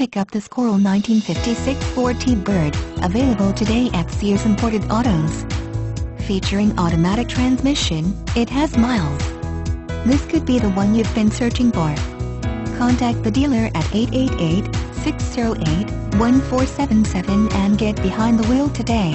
Pick up this Coral 1956 Ford T-Bird, available today at Sears Imported Autos. Featuring automatic transmission, it has miles. This could be the one you've been searching for. Contact the dealer at 888-608-1477 and get behind the wheel today.